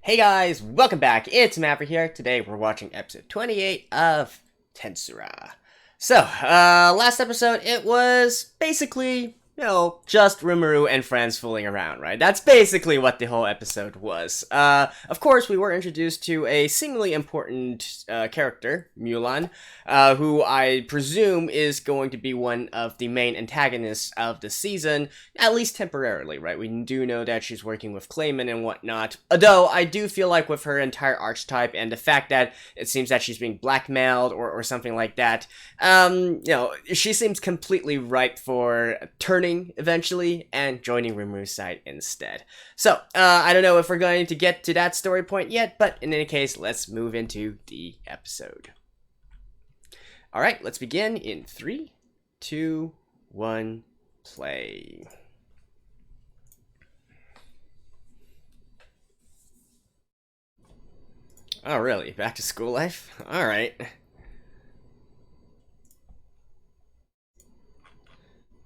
Hey guys, welcome back. It's Mapper here. Today we're watching episode 28 of Tensura. So, last episode it was basically, just Rimuru and friends fooling around, right? That's basically what the whole episode was. Of course, we were introduced to a seemingly important character, Mulan, who I presume is going to be one of the main antagonists of the season, at least temporarily, right? We do know that she's working with Clayman and whatnot, although I do feel like with her entire archetype and the fact that it seems that she's being blackmailed or something like that, she seems completely ripe for turning eventually and joining Rimuru's side instead. So, I don't know if we're going to get to that story point yet, but in any case, let's move into the episode. Alright, let's begin in 3, 2, 1, play. Oh, really? Back to school life? Alright.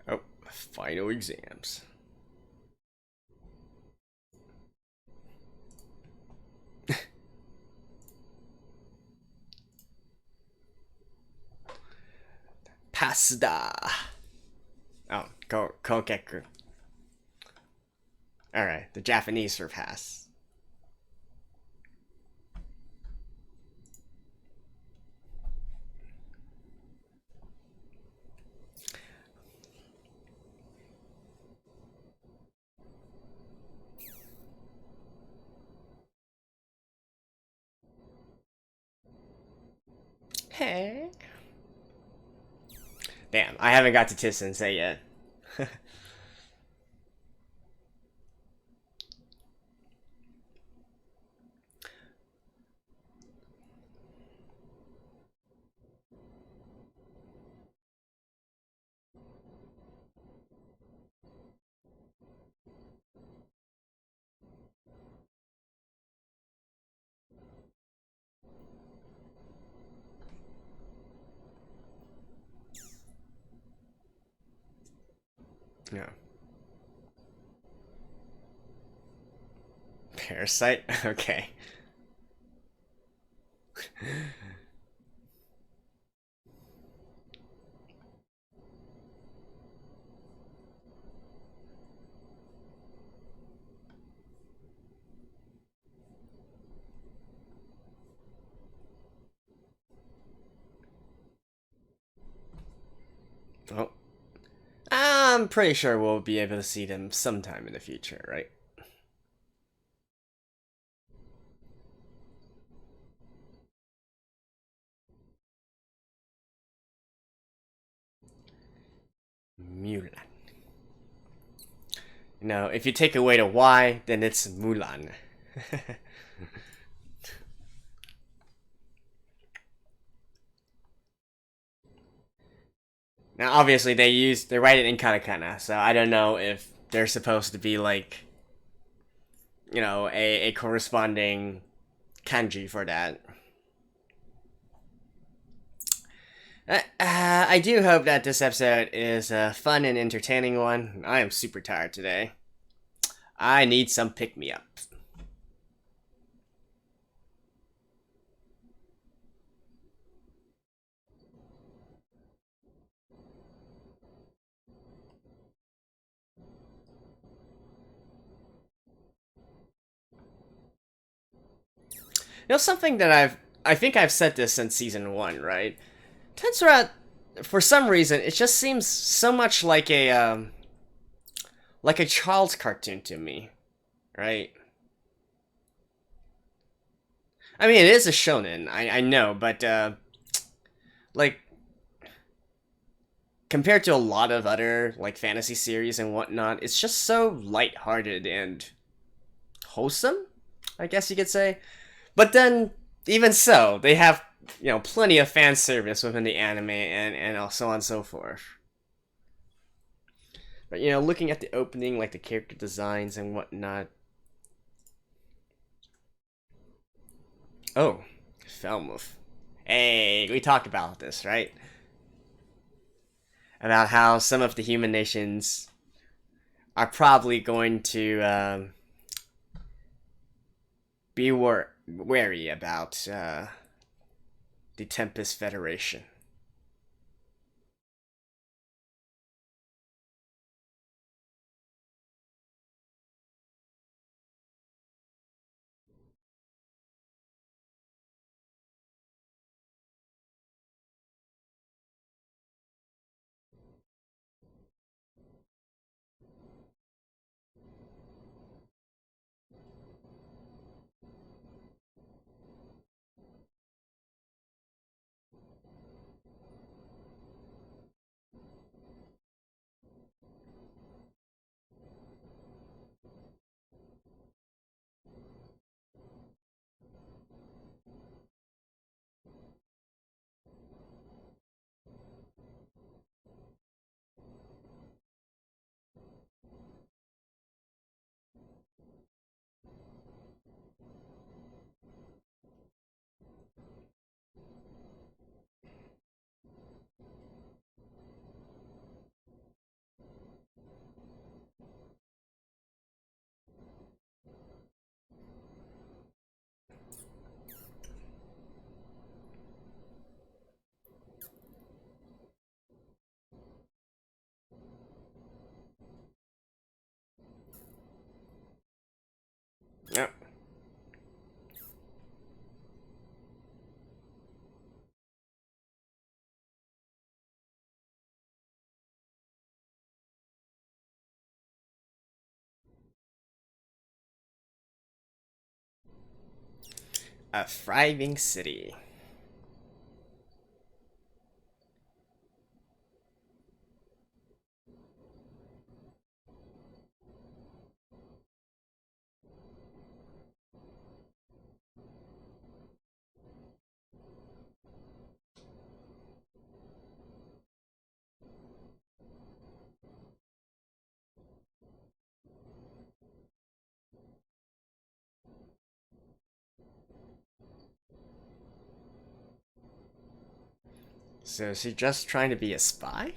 Oh, final exams. Pasta. Oh, kokeku. Alright, the Japanese for pass. Hey. Damn, I haven't got to Tensei yet. Yeah. Parasite? Okay. Oh. I'm pretty sure we'll be able to see them sometime in the future, right? Mulan. If you take away the Y, then it's Mulan. Now, obviously, they write it in katakana, so I don't know if they're supposed to be like, a corresponding kanji for that. I do hope that this episode is a fun and entertaining one. I am super tired today. I need some pick-me-up. Something that I think I've said this since season 1, right? Tensura, for some reason, it just seems so much like a child's cartoon to me, right? I mean, it is a shonen, I know, but like compared to a lot of other like fantasy series and whatnot, it's just so lighthearted and wholesome, I guess you could say. But then, even so, they have plenty of fan service within the anime and so on and so forth. But looking at the opening, like the character designs and whatnot. Oh, Falmouth. Hey, we talked about this, right? About how some of the human nations are probably going to be wary about the Tempest Federation. Yep. A thriving city. So is he just trying to be a spy?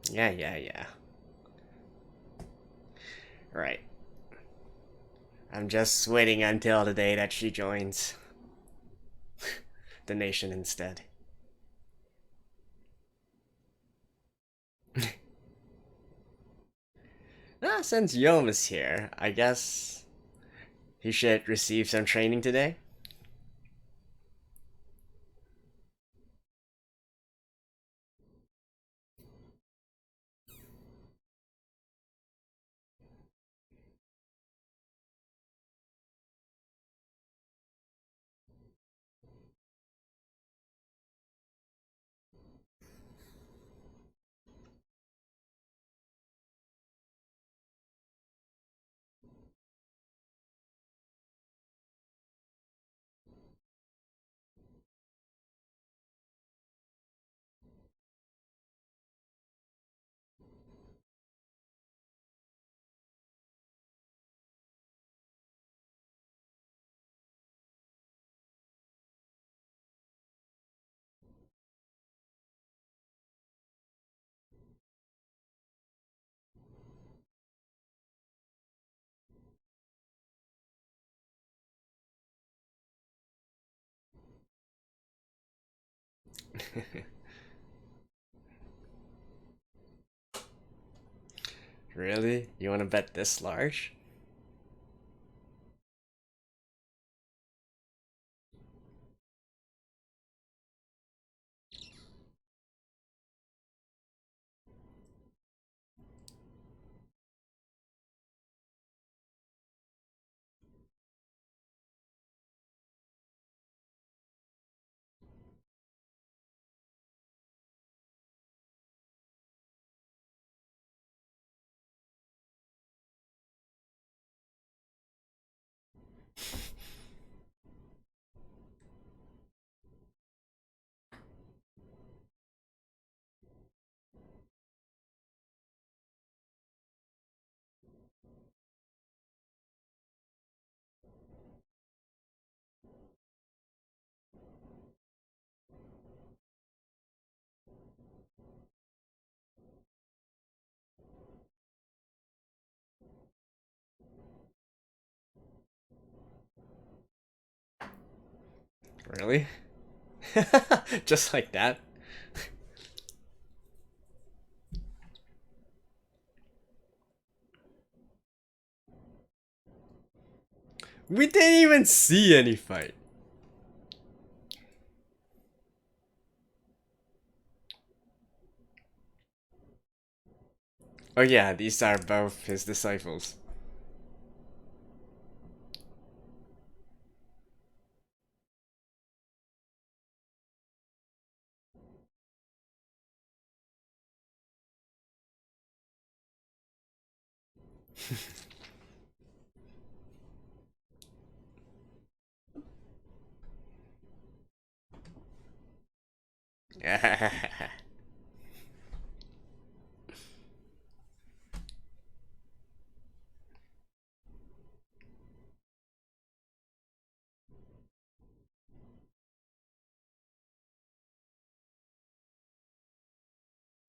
Yeah. Right. I'm just waiting until the day that she joins the nation instead. Since Yom is here, I guess he should receive some training today. Really? You want to bet this large? Really? Just like that? We didn't even see any fight. Oh yeah, these are both his disciples.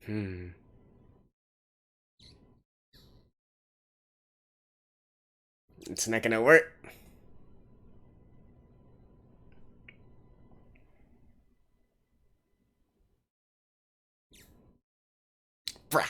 Hmm. It's not gonna work. Brah.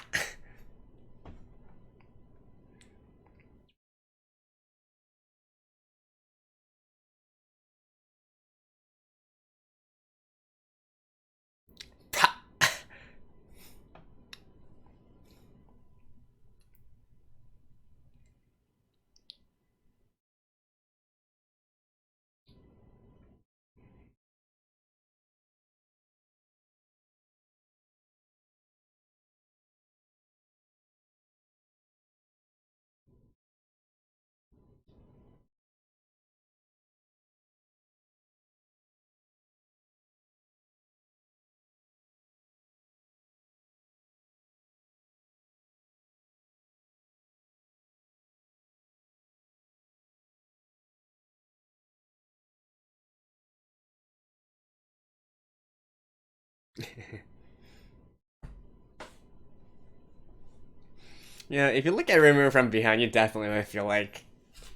Yeah, if you look at Rimuru from behind, you definitely might feel like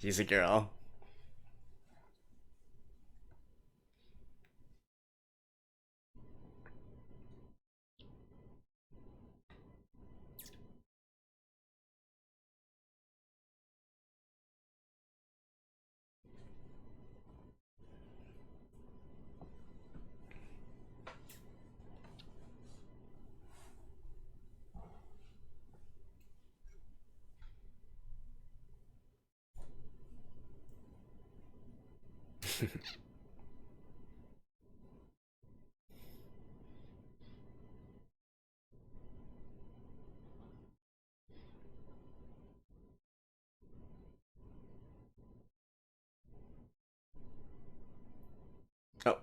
he's a girl. Oh,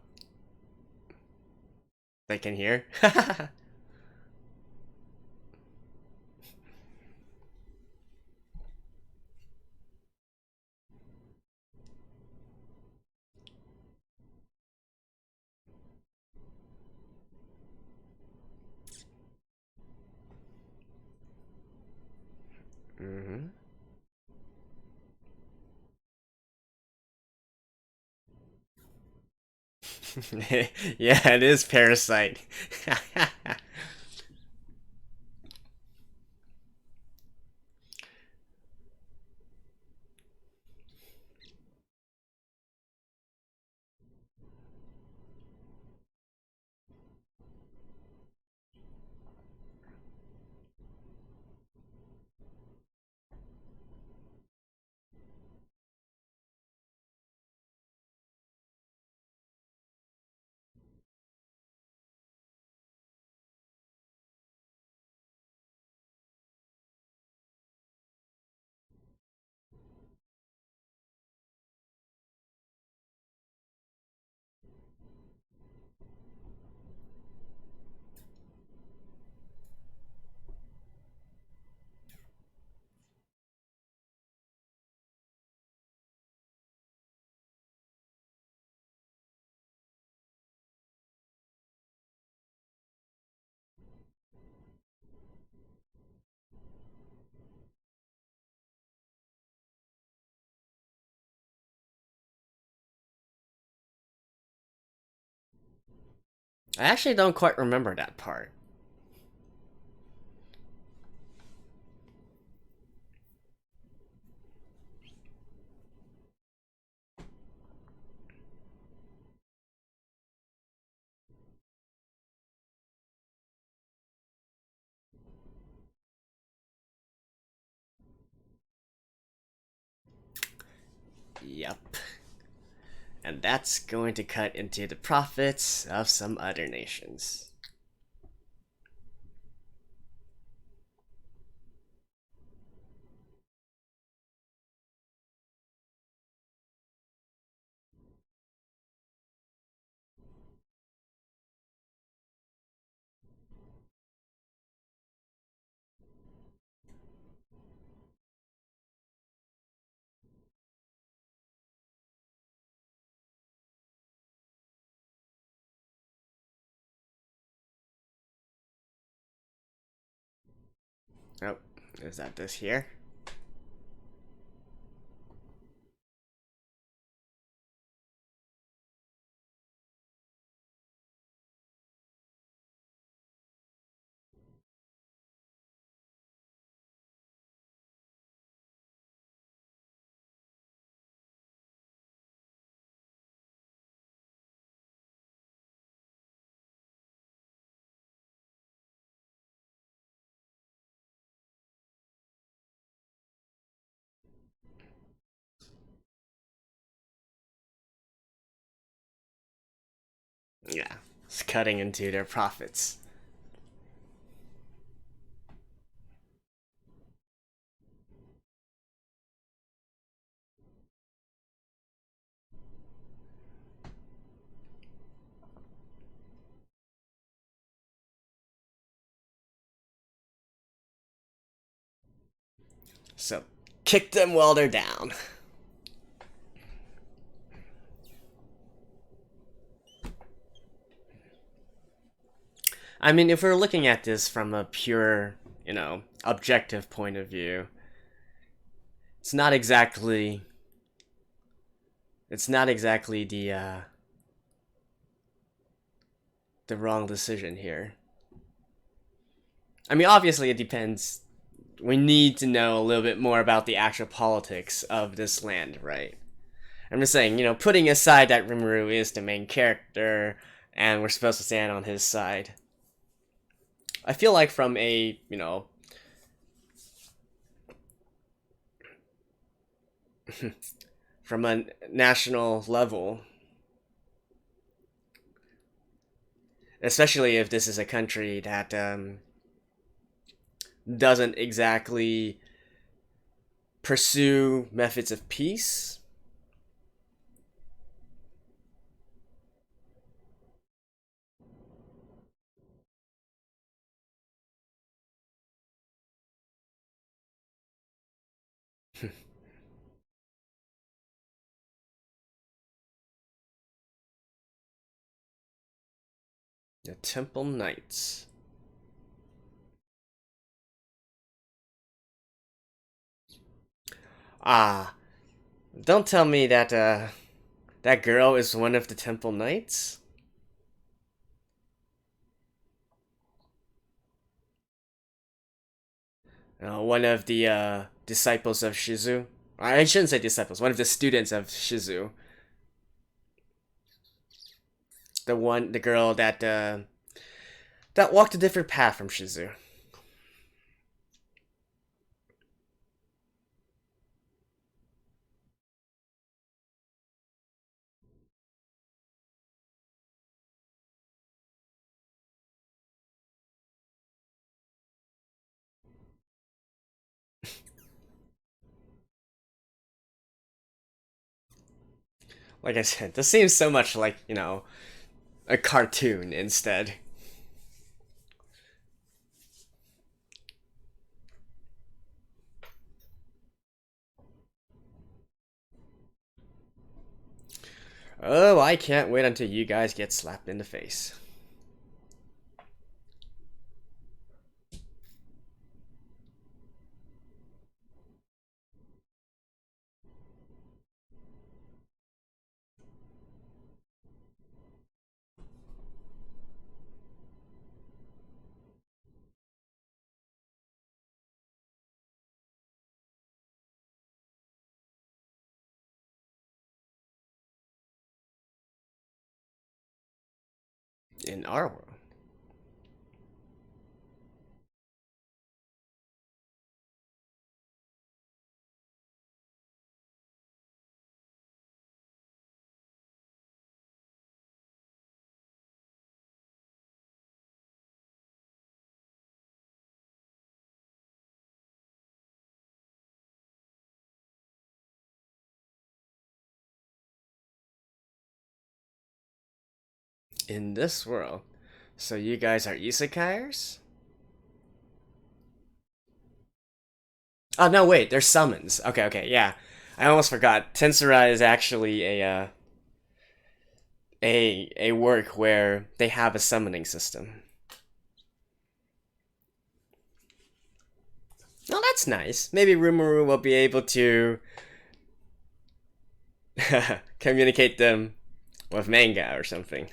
they can hear? Mm-hmm. Yeah, it is Parasite. I actually don't quite remember that part. Yep. And that's going to cut into the profits of some other nations. Oh, is that this here? Yeah, it's cutting into their profits. So, kick them while they're down. I mean, if we're looking at this from a pure, objective point of view, it's not exactly the wrong decision here. I mean, obviously it depends. We need to know a little bit more about the actual politics of this land, right? I'm just saying, putting aside that Rimuru is the main character and we're supposed to stand on his side. I feel like from a, from a national level, especially if this is a country that doesn't exactly pursue methods of peace. The Temple Knights. Ah, don't tell me that that girl is one of the Temple Knights. One of the disciples of Shizu. I shouldn't say disciples. One of the students of Shizu. The girl that walked a different path from Shizu. Like I said, this seems so much like a cartoon instead. Oh, I can't wait until you guys get slapped in the face. In our world. In this world. So you guys are isekaiers? Oh no, wait, they're summons. Okay, okay, yeah. I almost forgot. Tensura is actually a work where they have a summoning system. Oh, that's nice. Maybe Rimuru will be able to communicate them with manga or something.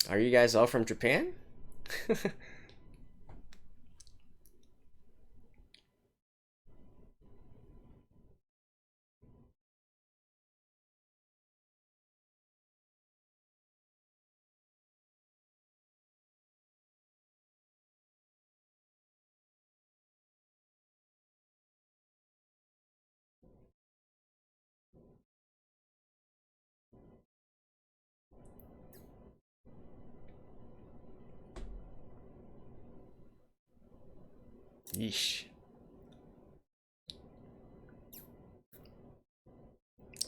Are you guys all from Japan? Yeesh.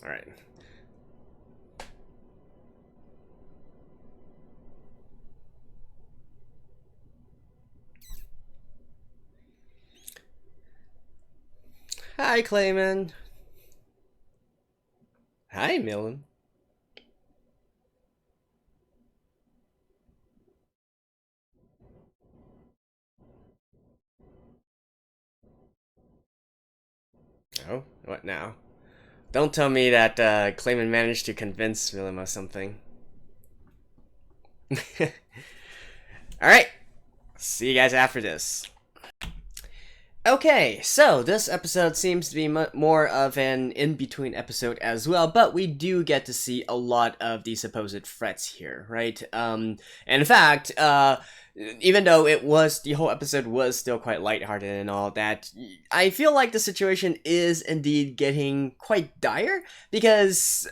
Alright. Hi, Clayman. Hi, Millen. Oh, what now? Don't tell me that Clayman managed to convince Willem of something. Alright, see you guys after this. Okay, so this episode seems to be more of an in-between episode as well, but we do get to see a lot of the supposed threats here, right? And in fact, even though the whole episode was still quite lighthearted and all that, I feel like the situation is indeed getting quite dire, because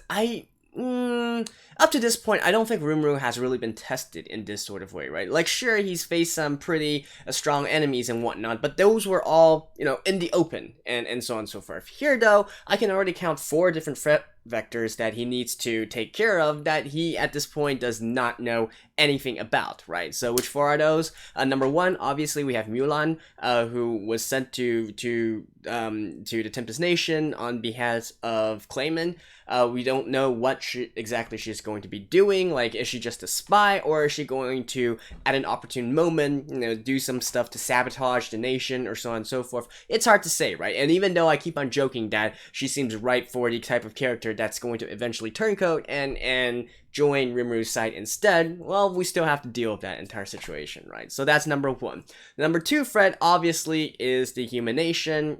up to this point, I don't think Rimuru has really been tested in this sort of way, right? Like, sure, he's faced some pretty strong enemies and whatnot, but those were all, in the open, and so on and so forth. Here, though, I can already count 4 different threat vectors that he needs to take care of that he, at this point, does not know anything about, right? So, which 4 are those? Number 1, obviously, we have Mulan, who was sent to the Tempest Nation on behalf of Clayman. We don't know what exactly she's going to be doing. Like, is she just a spy, or is she going to, at an opportune moment, do some stuff to sabotage the nation, or so on and so forth? It's hard to say, right? And even though I keep on joking that she seems right for the type of character that's going to eventually turncoat and join Rimuru's side instead, well, we still have to deal with that entire situation, right? So that's number 1. Number 2 threat, obviously, is the human nation,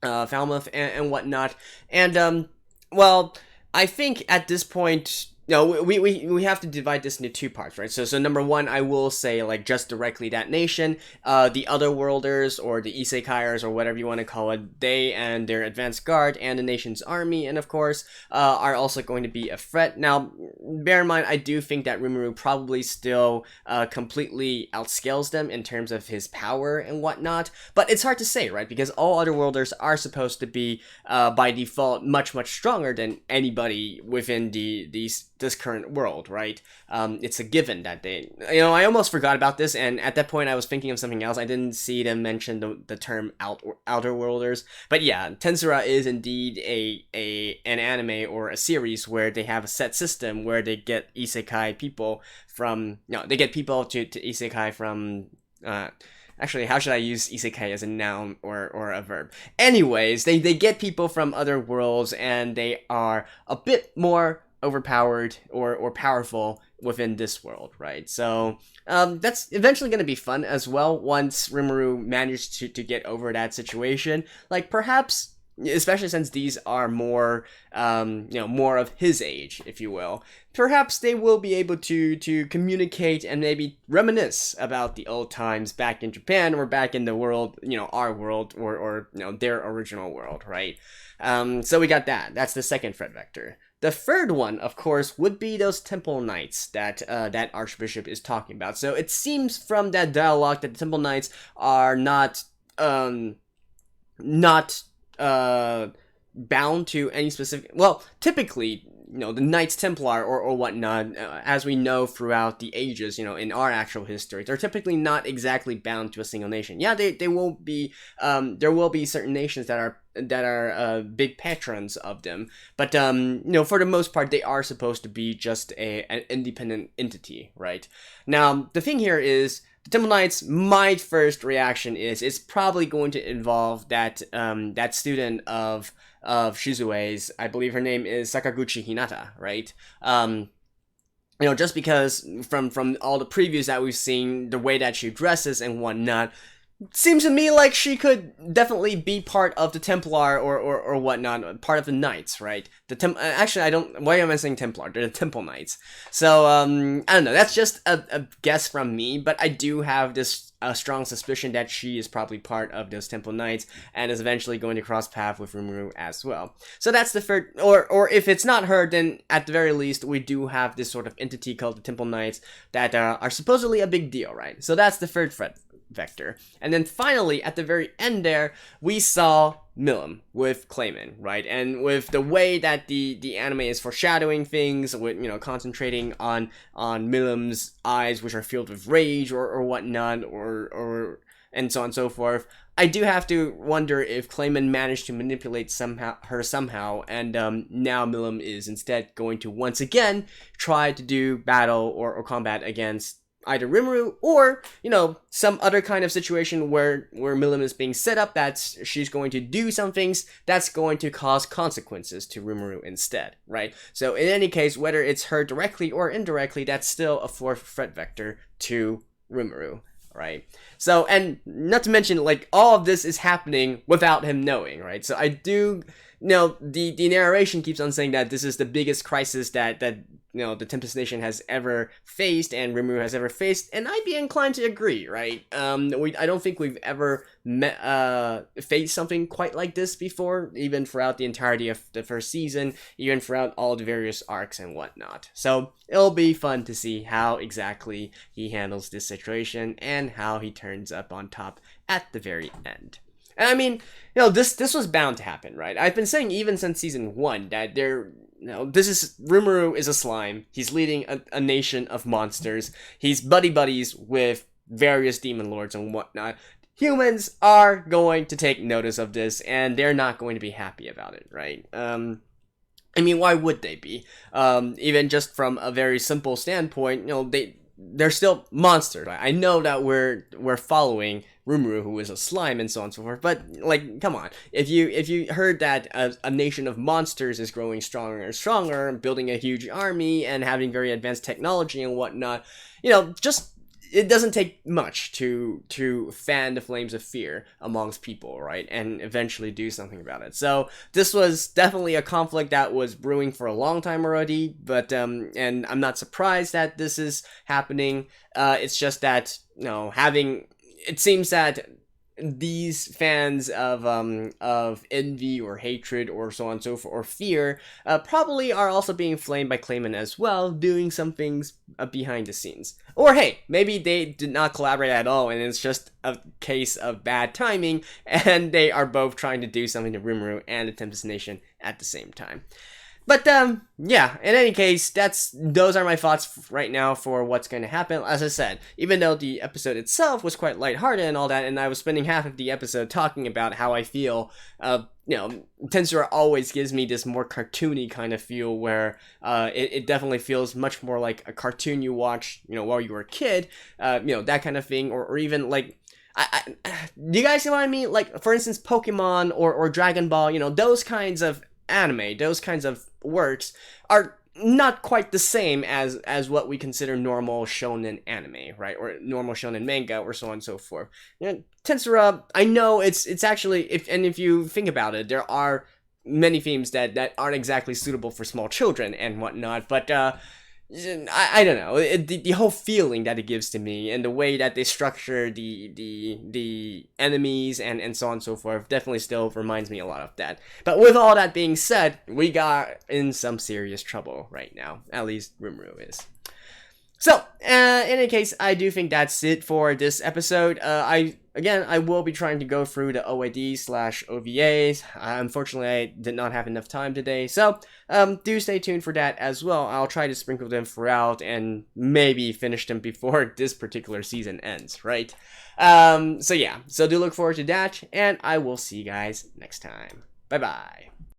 Falmouth and whatnot. And, well, I think at this point, no, we have to divide this into 2 parts, right? So number 1, I will say, like, just directly that nation, the Otherworlders, or the Isekaiers, or whatever you want to call it, they and their advanced guard, and the nation's army, and of course, are also going to be a threat. Now, bear in mind, I do think that Rimuru probably still completely outscales them in terms of his power and whatnot, but it's hard to say, right? Because all Otherworlders are supposed to be, by default, much, much stronger than anybody within this current world, right? It's a given that they, I almost forgot about this, and at that point I was thinking of something else. I didn't see them mention the term Outer Worlders, but yeah, Tensura is indeed an anime or a series where they have a set system where they get isekai people from, they get people to isekai from Actually, how should I use isekai as a noun or a verb? Anyways, they get people from other worlds, and they are a bit more overpowered or powerful within this world, right? So that's eventually going to be fun as well once Rimuru managed to get over that situation. Like, perhaps, especially since these are more, more of his age, if you will, perhaps they will be able to communicate and maybe reminisce about the old times back in Japan or back in the world, our world or their original world, right? So we got that. That's the second threat vector. The third one, of course, would be those temple knights that that Archbishop is talking about. So it seems from that dialogue that the temple knights are not bound to any specific. Well, typically, the Knights Templar or whatnot, as we know throughout the ages, in our actual history, they're typically not exactly bound to a single nation. Yeah, they will be. There will be certain nations that are big patrons of them, but for the most part, they are supposed to be just an independent entity, right? Now, the thing here is, the Temple Knights, my first reaction is it's probably going to involve that that student of Shizue's. I believe her name is Sakaguchi Hinata, right? Just because from all the previews that we've seen, the way that she dresses and whatnot, seems to me like she could definitely be part of the Templar or whatnot, part of the Knights, right? Actually, I don't. Why am I saying Templar? They're the Temple Knights. So I don't know. That's just a guess from me, but I do have this strong suspicion that she is probably part of those Temple Knights and is eventually going to cross path with Rimuru as well. So that's the third. Or if it's not her, then at the very least we do have this sort of entity called the Temple Knights that are supposedly a big deal, right? So that's the third threat vector. And then finally, at the very end there, we saw Milim with Clayman, right? And with the way that the anime is foreshadowing things, with concentrating on Milim's eyes, which are filled with rage or whatnot, or and so on and so forth, I do have to wonder if Clayman managed to manipulate her somehow, and now Milim is instead going to once again try to do battle or combat against either Rimuru or, some other kind of situation where Milim is being set up that she's going to do some things that's going to cause consequences to Rimuru instead, right? So in any case, whether it's her directly or indirectly, that's still a fourth threat vector to Rimuru, right? So, and not to mention, all of this is happening without him knowing, right? So I do, the narration keeps on saying that this is the biggest crisis that the Tempest Nation has ever faced and Rimuru has ever faced, and I'd be inclined to agree, right? I don't think we've ever faced something quite like this before, even throughout the entirety of the first season, even throughout all the various arcs and whatnot. So it'll be fun to see how exactly he handles this situation and how he turns up on top at the very end. And I mean, this was bound to happen, right? I've been saying even since season 1 that Rimuru is a slime. He's leading a nation of monsters. He's buddies with various demon lords and whatnot. Humans are going to take notice of this, and they're not going to be happy about it, right? I mean, why would they be? Even just from a very simple standpoint, they're still monsters. I know that we're following Rimuru, who is a slime, and so on and so forth, but come on, if you heard that a nation of monsters is growing stronger and stronger, building a huge army and having very advanced technology and whatnot, just it doesn't take much to fan the flames of fear amongst people, right? And eventually do something about it. So this was definitely a conflict that was brewing for a long time already, but and I'm not surprised that this is happening. It's just that, it seems that these fans of envy or hatred or so on and so forth, or fear, probably are also being flamed by Clayman as well, doing some things behind the scenes. Or hey, maybe they did not collaborate at all and it's just a case of bad timing and they are both trying to do something to Rimuru and the Tempest Nation at the same time. But yeah, in any case, those are my thoughts right now for what's going to happen. As I said, even though the episode itself was quite lighthearted and all that, and I was spending half of the episode talking about how I feel, Tensura always gives me this more cartoony kind of feel where it definitely feels much more like a cartoon you watch, while you were a kid, that kind of thing, or even Do you guys see what I mean? Like, for instance, Pokemon or Dragon Ball, those kinds of anime, those kinds of works are not quite the same as what we consider normal shonen anime, right? Or normal shonen manga, or so on and so forth. Tensura, I know it's actually, if you think about it, there are many themes that aren't exactly suitable for small children and whatnot, but I don't know, the whole feeling that it gives to me, and the way that they structure the enemies and so on and so forth, definitely still reminds me a lot of that. But with all that being said, we got in some serious trouble right now. At least Rimuru is. So, in any case, I do think that's it for this episode. I will be trying to go through the OAD/OVAs. Unfortunately, I did not have enough time today, so do stay tuned for that as well. I'll try to sprinkle them throughout and maybe finish them before this particular season ends, right? So do look forward to that, and I will see you guys next time. Bye-bye.